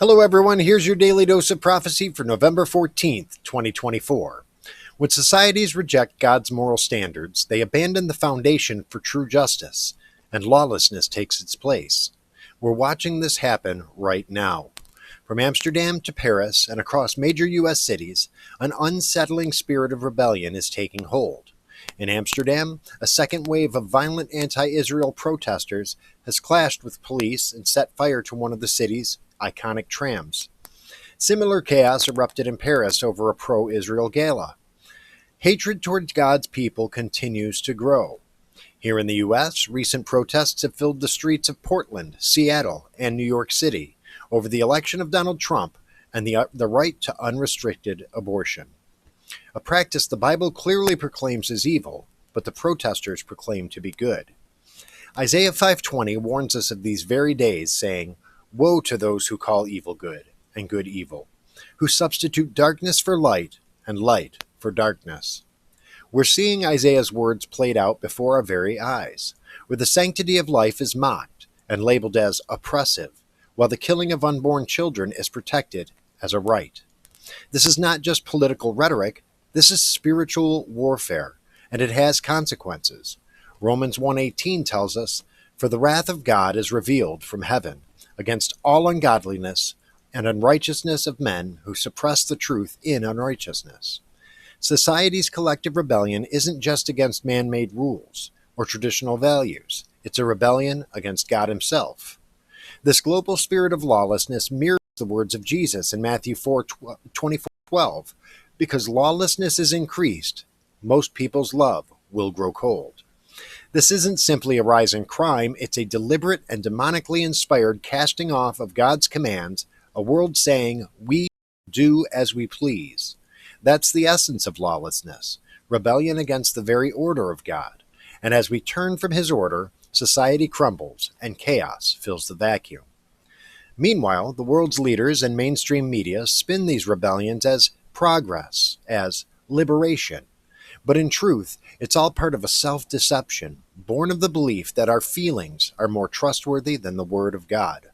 Hello, everyone. Here's your daily dose of prophecy for November 14th, 2024. When societies reject God's moral standards, they abandon the foundation for true justice, and lawlessness takes its place. We're watching this happen right now. From Amsterdam to Paris and across major U.S. cities, an unsettling spirit of rebellion is taking hold. In Amsterdam, a second wave of violent anti-Israel protesters has clashed with police and set fire to one of the city's iconic trams. Similar chaos erupted in Paris over a pro-Israel gala. Hatred towards God's people continues to grow. Here in the U.S., recent protests have filled the streets of Portland, Seattle, and New York City over the election of Donald Trump and the right to unrestricted abortion. A practice the Bible clearly proclaims as evil, but the protesters proclaim to be good. Isaiah 5:20 warns us of these very days, saying, "Woe to those who call evil good, and good evil, who substitute darkness for light, and light for darkness." We're seeing Isaiah's words played out before our very eyes, where the sanctity of life is mocked and labeled as oppressive, while the killing of unborn children is protected as a right. This is not just political rhetoric, this is spiritual warfare, and it has consequences. Romans 1:18 tells us, "For the wrath of God is revealed from heaven against all ungodliness and unrighteousness of men who suppress the truth in unrighteousness." Society's collective rebellion isn't just against man-made rules or traditional values. It's a rebellion against God himself. This global spirit of lawlessness mirrors the words of Jesus in Matthew 4:24-12, because lawlessness is increased, most people's love will grow cold. This isn't simply a rise in crime, it's a deliberate and demonically inspired casting off of God's commands, a world saying, "We do as we please." That's the essence of lawlessness, rebellion against the very order of God. And as we turn from his order, society crumbles and chaos fills the vacuum. Meanwhile, the world's leaders and mainstream media spin these rebellions as progress, as liberation. But in truth, it's all part of a self-deception, born of the belief that our feelings are more trustworthy than the Word of God.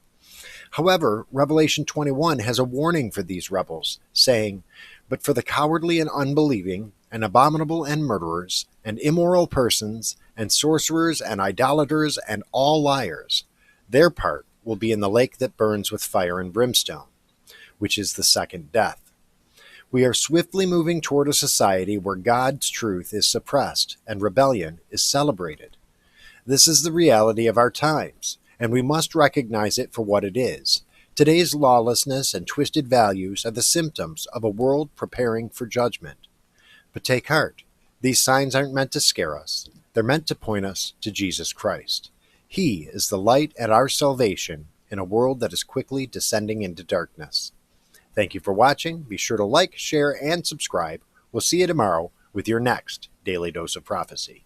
However, Revelation 21 has a warning for these rebels, saying, "But for the cowardly and unbelieving, and abominable and murderers, and immoral persons, and sorcerers, and idolaters, and all liars, their part will be in the lake that burns with fire and brimstone," which is the second death. We are swiftly moving toward a society where God's truth is suppressed and rebellion is celebrated. This is the reality of our times, and we must recognize it for what it is. Today's lawlessness and twisted values are the symptoms of a world preparing for judgment. But take heart, these signs aren't meant to scare us. They're meant to point us to Jesus Christ. He is the light at our salvation in a world that is quickly descending into darkness. Thank you for watching. Be sure to like, share, and subscribe. We'll see you tomorrow with your next Daily Dose of Prophecy.